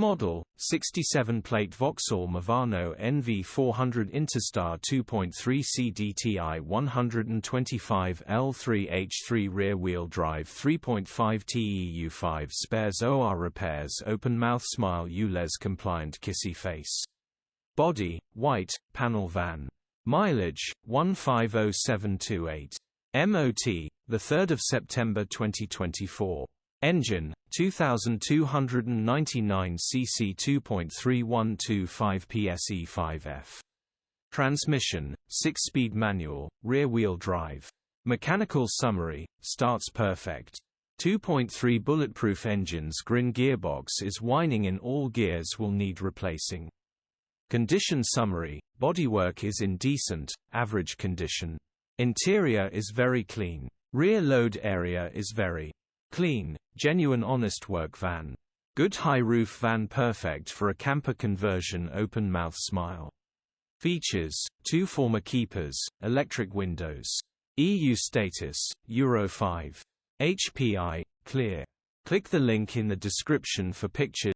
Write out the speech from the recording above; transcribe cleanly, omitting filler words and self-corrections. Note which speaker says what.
Speaker 1: Model, 67-plate Vauxhall Movano NV400 INTERSTAR 2.3CDTi 125 L3H3 rear-wheel drive 3.5t EU5 spares OR repairs open mouth smile ULEZ compliant kissy face. Body, white, panel van. Mileage, 150728. MOT, 3 September 2024. Engine, 2299 cc 2.3125 PS E5F. Transmission, 6-speed manual, rear-wheel drive. Mechanical summary, starts perfect. 2.3 bulletproof engines Grin gearbox is whining in all gears will need replacing. Condition summary, bodywork is in decent, average condition. Interior is very clean. Rear load area is very clean, genuine honest work van. Good high roof van perfect for a camper conversion open mouth smile. Features, 2 former keepers, electric windows. EU status, Euro 5. HPI, clear. Click the link in the description for pictures.